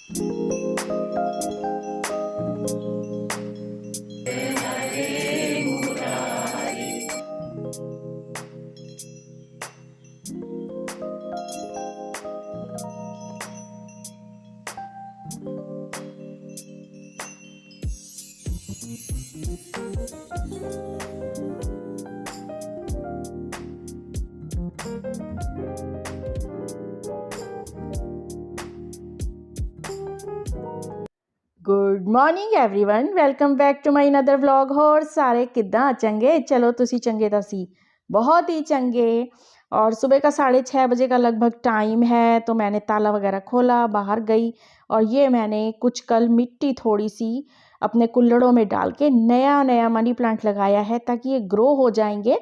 Good morning everyone welcome back to my another vlog. होर सारे किद्दां चंगे? चलो तुसी चंगे तो सी बहुत ही चंगे। और सुबह का 6:30 बजे का लगभग टाइम है, तो मैंने ताला वगैरह खोला, बाहर गई और ये मैंने कुछ कल मिट्टी थोड़ी सी अपने कुल्हड़ों में डाल के नया नया मनी प्लांट लगाया है, ताकि ये ग्रो हो जाएंगे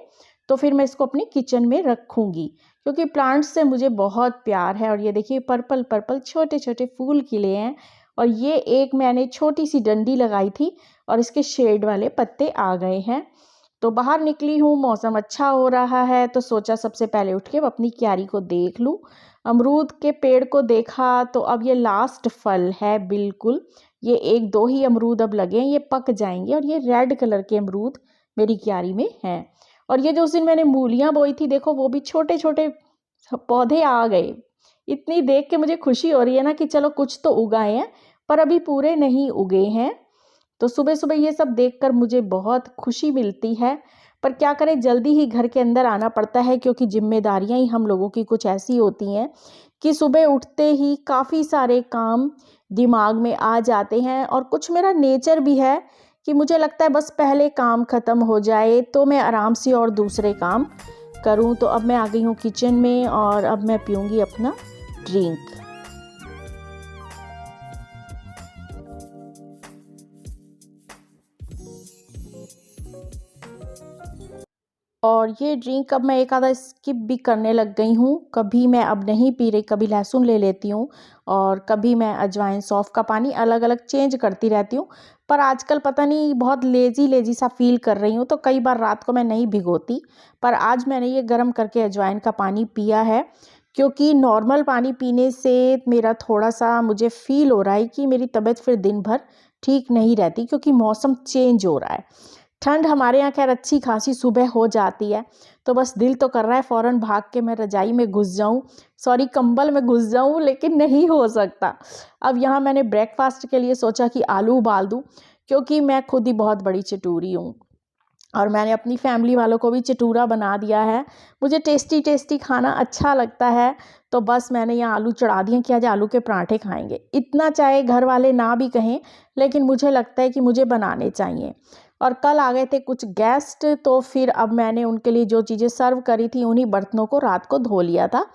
तो फिर मैं इसको अपनी किचन में रखूँगी, क्योंकि प्लांट्स से मुझे बहुत प्यार है। और ये देखिए पर्पल पर्पल छोटे छोटे फूल खिले हैं, और ये एक मैंने छोटी सी डंडी लगाई थी और इसके शेड वाले पत्ते आ गए हैं। तो बाहर निकली हूँ, मौसम अच्छा हो रहा है, तो सोचा सबसे पहले उठ के अपनी क्यारी को देख लूँ। अमरूद के पेड़ को देखा तो अब ये लास्ट फल है बिल्कुल। ये 1-2 ही अमरूद अब लगे हैं, ये पक जाएंगे। और ये रेड कलर के अमरूद मेरी क्यारी में हैं। और ये जो उस दिन मैंने मूलियाँ बोई थी, देखो वो भी छोटे छोटे पौधे आ गए। इतनी देख के मुझे खुशी हो रही है ना कि चलो कुछ तो उगाए हैं, पर अभी पूरे नहीं उगे हैं। तो सुबह सुबह ये सब देखकर मुझे बहुत खुशी मिलती है। पर क्या करें, जल्दी ही घर के अंदर आना पड़ता है, क्योंकि जिम्मेदारियां ही हम लोगों की कुछ ऐसी होती हैं कि सुबह उठते ही काफ़ी सारे काम दिमाग में आ जाते हैं। और कुछ मेरा नेचर भी है कि मुझे लगता है बस पहले काम ख़त्म हो जाए तो मैं आराम से और दूसरे काम करूं। तो अब मैं आ गई हूं किचन में और अब मैं पीऊँगी अपना ड्रिंक। और ये ड्रिंक अब मैं एक आधा स्किप भी करने लग गई हूँ। कभी मैं अब नहीं पी रही, कभी लहसुन ले लेती हूँ और कभी मैं अजवाइन सौंफ का पानी अलग अलग चेंज करती रहती हूँ। पर आजकल पता नहीं बहुत लेजी लेजी सा फील कर रही हूँ, तो कई बार रात को मैं नहीं भिगोती। पर आज मैंने ये गर्म करके अजवाइन का पानी पिया है, क्योंकि नॉर्मल पानी पीने से मेरा थोड़ा सा मुझे फील हो रहा है कि मेरी तबीयत फिर दिन भर ठीक नहीं रहती, क्योंकि मौसम चेंज हो रहा है। ठंड हमारे यहाँ खैर अच्छी खासी सुबह हो जाती है, तो बस दिल तो कर रहा है फ़ौरन भाग के मैं रजाई में घुस जाऊँ, सॉरी कंबल में घुस जाऊँ, लेकिन नहीं हो सकता। अब यहाँ मैंने ब्रेकफास्ट के लिए सोचा कि आलू उबाल दूँ, क्योंकि मैं खुद ही बहुत बड़ी चटूरी हूँ और मैंने अपनी फैमिली वालों को भी चटूरा बना दिया है। मुझे टेस्टी टेस्टी खाना अच्छा लगता है, तो बस मैंने यहाँ आलू चढ़ा दिए कि आज आलू के पराठे खाएंगे। इतना चाहे घर वाले ना भी कहें, लेकिन मुझे लगता है कि मुझे बनाने चाहिए। और कल आ गए थे कुछ गेस्ट, तो फिर अब मैंने उनके लिए जो चीज़ें सर्व करी थी उन्हीं बर्तनों को रात को धो लिया था।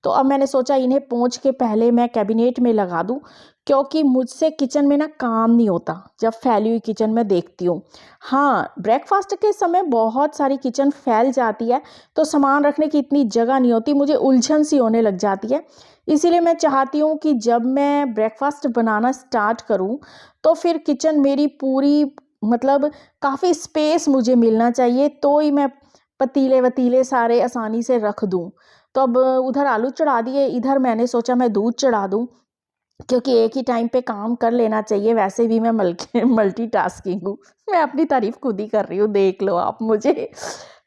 तो अब मैंने सोचा इन्हें पोंछ के पहले मैं कैबिनेट में लगा दूं, क्योंकि मुझसे किचन में ना काम नहीं होता जब फैली हुई किचन में देखती हूँ। हाँ, ब्रेकफास्ट के समय बहुत सारी किचन फैल जाती है, तो सामान रखने की इतनी जगह नहीं होती, मुझे उलझन सी होने लग जाती है। इसीलिए मैं चाहती हूँ कि जब मैं ब्रेकफास्ट बनाना स्टार्ट करूँ तो फिर किचन मेरी पूरी, मतलब काफ़ी स्पेस मुझे मिलना चाहिए, तो ही मैं पतीले वतीले सारे आसानी से रख दूँ। तो अब उधर आलू चढ़ा दिए, इधर मैंने सोचा मैं दूध चढ़ा दूँ, क्योंकि एक ही टाइम पे काम कर लेना चाहिए। वैसे भी मैं मल्टीटास्किंग हूँ। मैं अपनी तारीफ खुद ही कर रही हूँ, देख लो आप मुझे।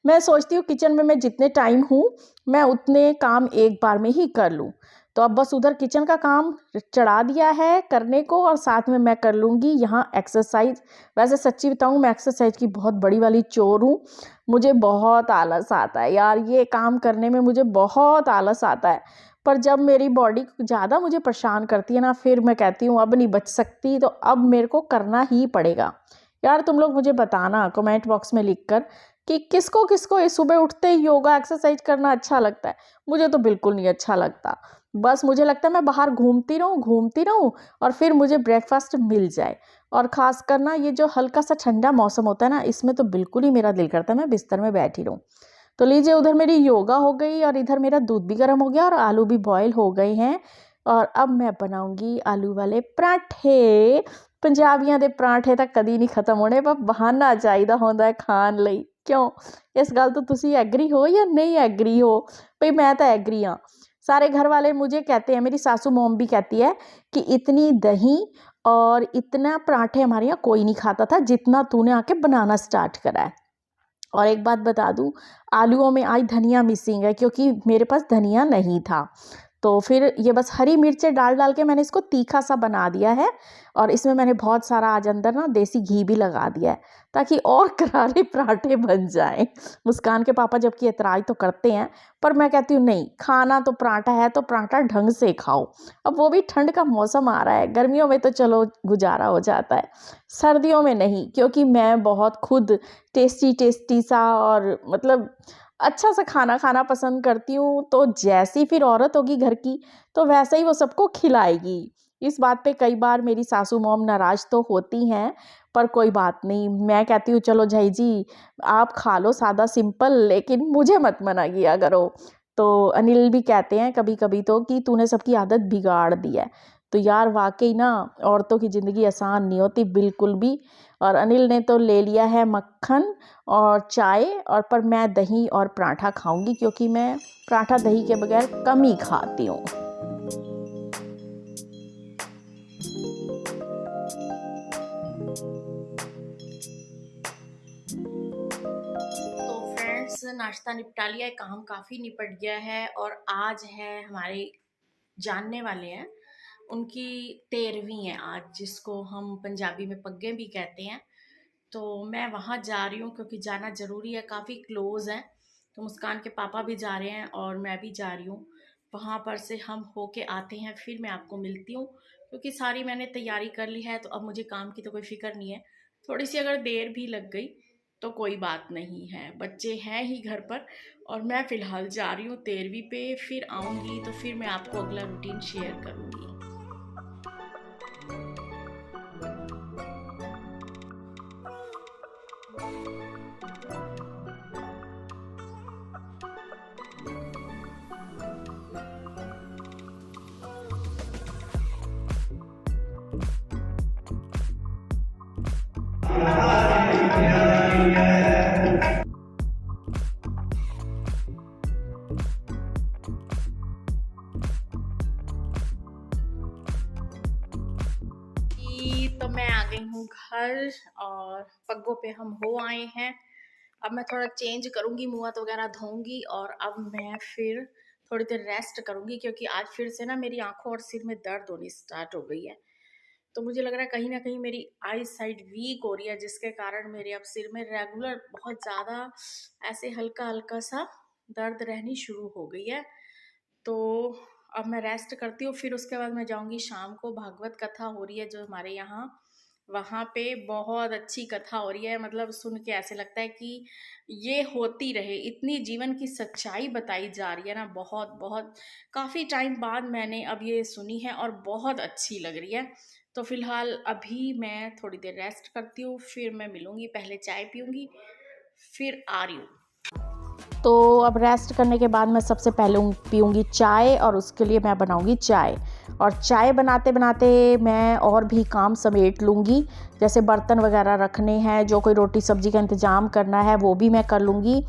मैं सोचती हूँ किचन में मैं जितने टाइम हूँ मैं उतने काम एक बार में ही कर लूँ। तो अब बस उधर किचन का काम चढ़ा दिया है करने को, और साथ में मैं कर लूँगी यहाँ एक्सरसाइज। वैसे सच्ची बताऊँ, मैं एक्सरसाइज की बहुत बड़ी वाली चोर हूँ। मुझे बहुत आलस आता है यार, ये काम करने में मुझे बहुत आलस आता है। पर जब मेरी बॉडी ज़्यादा मुझे परेशान करती है ना, फिर मैं कहती हूँ अब नहीं बच सकती, तो अब मेरे को करना ही पड़ेगा। यार तुम लोग मुझे बताना कमेंट बॉक्स में लिखकर कि किसको किसको ये सुबह उठते ही योगा एक्सरसाइज करना अच्छा लगता है। मुझे तो बिल्कुल नहीं अच्छा लगता। बस मुझे लगता है मैं बाहर घूमती रहूं और फिर मुझे ब्रेकफास्ट मिल जाए। और ख़ास कर ना ये जो हल्का सा ठंडा मौसम होता है ना, इसमें तो बिल्कुल ही मेरा दिल करता है मैं बिस्तर में बैठी रहूं। तो लीजिए, उधर मेरी योगा हो गई और इधर मेरा दूध भी गर्म हो गया और आलू भी बॉयल हो गए हैं। और अब मैं बनाऊंगी आलू वाले पराठे। पंजाबियों के पराठे तो कदी नहीं खत्म होने, पर बहाना चाहिए होंदा है खान लई। क्यों, इस गल तो तुसी एग्री हो या नहीं एग्री हो? भाई मैं तो एग्री हाँ। सारे घर वाले मुझे कहते हैं, मेरी सासू मॉम भी कहती है कि इतनी दही और इतना पराठे हमारे यहाँ कोई नहीं खाता था जितना तूने आके बनाना स्टार्ट करा है। और एक बात बता दूं, आलूओं में आज धनिया मिसिंग है क्योंकि मेरे पास धनिया नहीं था। तो फिर ये बस हरी मिर्चें डाल डाल के मैंने इसको तीखा सा बना दिया है। और इसमें मैंने बहुत सारा आज अंदर ना देसी घी भी लगा दिया है ताकि और करारे पराठे बन जाएं। मुस्कान के पापा जबकि एतराज़ तो करते हैं, पर मैं कहती हूँ नहीं, खाना तो पराठा है तो पराठा ढंग से खाओ। अब वो भी ठंड का मौसम आ रहा है, गर्मियों में तो चलो गुजारा हो जाता है, सर्दियों में नहीं, क्योंकि मैं बहुत खुद टेस्टी टेस्टी सा और मतलब अच्छा सा खाना खाना पसंद करती हूँ। तो जैसी फिर औरत होगी घर की तो वैसे ही वो सबको खिलाएगी। इस बात पे कई बार मेरी सासू मॉम नाराज़ तो होती हैं, पर कोई बात नहीं, मैं कहती हूँ चलो झाई जी आप खा लो सादा सिंपल, लेकिन मुझे मत मना किया करो। तो अनिल भी कहते हैं कभी कभी तो कि तूने सबकी आदत बिगाड़ दी है। तो यार वाकई ना, औरतों की ज़िंदगी आसान नहीं होती बिल्कुल भी। और अनिल ने तो ले लिया है मक्खन और चाय, और पर मैं दही और पराठा खाऊंगी क्योंकि मैं पराठा दही के बगैर कम ही खाती हूँ। तो फ्रेंड्स, नाश्ता निपटा लिया है, काम काफ़ी निपट गया है और आज है हमारे जानने वाले हैं, उनकी 13वीं है आज, जिसको हम पंजाबी में पग्गे भी कहते हैं। तो मैं वहाँ जा रही हूँ क्योंकि जाना ज़रूरी है, काफ़ी क्लोज़ हैं। तो मुस्कान के पापा भी जा रहे हैं और मैं भी जा रही हूँ। वहाँ पर से हम होके आते हैं, फिर मैं आपको मिलती हूँ, क्योंकि सारी मैंने तैयारी कर ली है तो अब मुझे काम की तो कोई फ़िक्र नहीं है। थोड़ी सी अगर देर भी लग गई तो कोई बात नहीं है, बच्चे हैं ही घर पर। और मैं फ़िलहाल जा रही हूँ 13वीं पे, फिर आऊँगी तो फिर मैं आपको अगला रूटीन शेयर करूँगी। तो मैं आ गई हूँ घर और पग्गों पे हम हो आए हैं। अब मैं थोड़ा चेंज करूँगी, मुँह हाथ वगैरह धोऊंगी और अब मैं फिर थोड़ी देर रेस्ट करूँगी, क्योंकि आज फिर से ना मेरी आंखों और सिर में दर्द होनी स्टार्ट हो गई है। तो मुझे लग रहा है कहीं ना कहीं मेरी आई साइड वीक हो रही है, जिसके कारण मेरे अब सिर में रेगुलर बहुत ज़्यादा ऐसे हल्का हल्का सा दर्द रहनी शुरू हो गई है। तो अब मैं रेस्ट करती हूँ, फिर उसके बाद मैं जाऊँगी शाम को, भागवत कथा हो रही है जो हमारे यहाँ, वहाँ पे बहुत अच्छी कथा हो रही है। मतलब सुन के ऐसे लगता है कि ये होती रहे, इतनी जीवन की सच्चाई बताई जा रही है ना, बहुत बहुत काफ़ी टाइम बाद मैंने अब ये सुनी है और बहुत अच्छी लग रही है। तो फिलहाल अभी मैं थोड़ी देर रेस्ट करती हूँ, फिर मैं मिलूँगी, पहले चाय पीऊँगी, फिर आ रही हूँ। तो अब रेस्ट करने के बाद मैं सबसे पहले पीऊँगी चाय और उसके लिए मैं बनाऊँगी चाय। और चाय बनाते बनाते मैं और भी काम समेट लूँगी, जैसे बर्तन वगैरह रखने हैं, जो कोई रोटी सब्जी का इंतज़ाम करना है वो भी मैं कर लूँगी,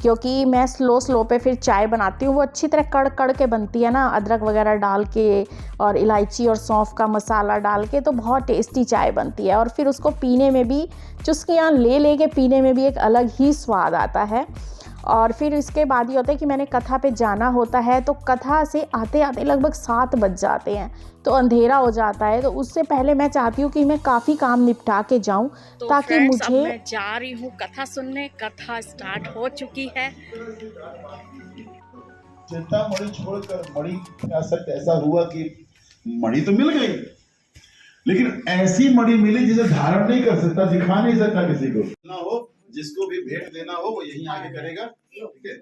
क्योंकि मैं स्लो पे फिर चाय बनाती हूँ, वो अच्छी तरह कड़ कड़ के बनती है ना, अदरक वगैरह डाल के और इलायची और सौंफ का मसाला डाल के, तो बहुत टेस्टी चाय बनती है। और फिर उसको पीने में भी, चुस्कियाँ ले के पीने में भी एक अलग ही स्वाद आता है। और फिर इसके बाद ये होता है कि मैंने कथा पे जाना होता है, तो कथा से आते आते लगभग 7 बज जाते हैं, तो अंधेरा हो जाता है। तो उससे पहले मैं चाहती हूँ कि मैं काफ़ी काम निपटा के जाऊँ, तो ताकि मुझे, अब मैं जा रही हूँ कथा सुनने, कथा स्टार्ट हो चुकी है। चिंता मणि छोड़कर मणि का सच ऐसा हुआ कि मणि तो मिल गई, लेकिन ऐसी मणि मिली जिसे धारण नहीं कर सकता, दिखा नहीं सकता किसी को ना हो। जिसको भी भेंट देना हो वो यहीं आगे करेगा, ठीक है।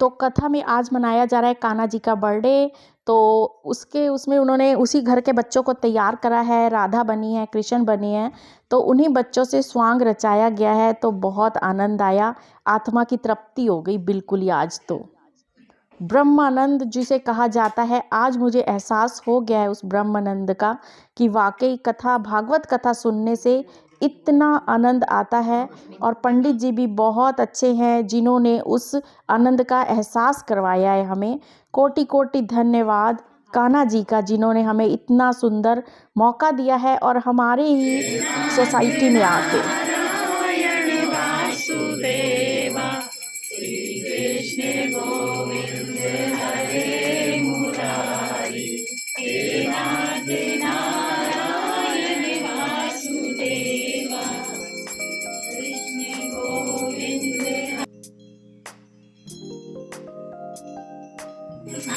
तो कथा में आज मनाया जा रहा है कान्हा जी का बर्थडे। तो उसमें उन्होंने उसी घर के बच्चों को तैयार करा है, राधा बनी है, कृष्ण बने हैं, तो उन्हीं बच्चों से स्वांग रचाया गया है। तो बहुत आनंद आया, आत्मा की तृप्ति हो गई बिल्कुल ही आज। तो ब्रह्मानंद जिसे कहा जाता है, आज मुझे एहसास हो गया है उस ब्रह्मानंद का, कि वाकई कथा, भागवत कथा सुनने से इतना आनंद आता है। और पंडित जी भी बहुत अच्छे हैं जिन्होंने उस आनंद का एहसास करवाया है हमें। कोटि कोटि धन्यवाद कान्हा जी का, जिन्होंने हमें इतना सुंदर मौका दिया है और हमारे ही सोसाइटी में आके।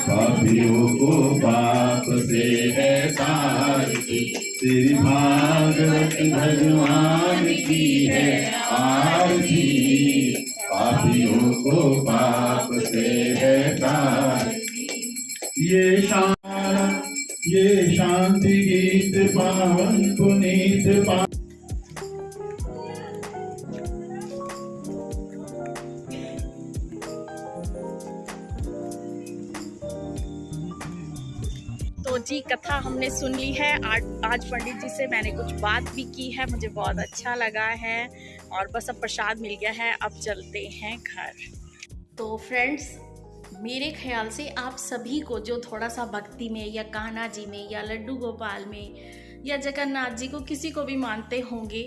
पापियों को पाप से है तारती, तेरी भागवत भगवान की है आरती। पापियों को पाप से है तारती, ये शांति गीत पावन पुनीत तो जी कथा हमने सुन ली है। आज पंडित जी से मैंने कुछ बात भी की है, मुझे बहुत अच्छा लगा है। और बस अब प्रसाद मिल गया है, अब चलते हैं घर। तो फ्रेंड्स, मेरे ख्याल से आप सभी को जो थोड़ा सा भक्ति में या कान्हा जी में या लड्डू गोपाल में या जगन्नाथ जी को किसी को भी मानते होंगे,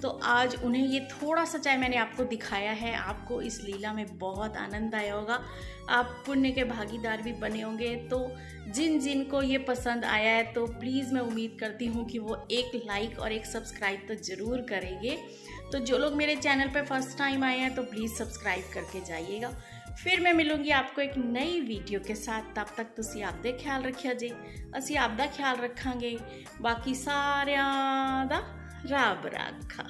तो आज उन्हें ये थोड़ा सा चाहे मैंने आपको दिखाया है, आपको इस लीला में बहुत आनंद आया होगा। आप पुण्य के भागीदार भी बने होंगे। तो जिन जिन को ये पसंद आया है तो प्लीज़ मैं उम्मीद करती हूँ कि वो एक लाइक और एक सब्सक्राइब तो ज़रूर करेंगे। तो जो लोग मेरे चैनल पे फर्स्ट टाइम आए हैं तो प्लीज़ सब्सक्राइब करके जाइएगा। फिर मैं मिलूँगी आपको एक नई वीडियो के साथ। तब तक तुसी आपदा ख्याल रखिया जे, असी आपदा ख्याल रखांगे। बाकी सारिਆਂ ਦਾ ਰੱਬ ਰਾਖਾ।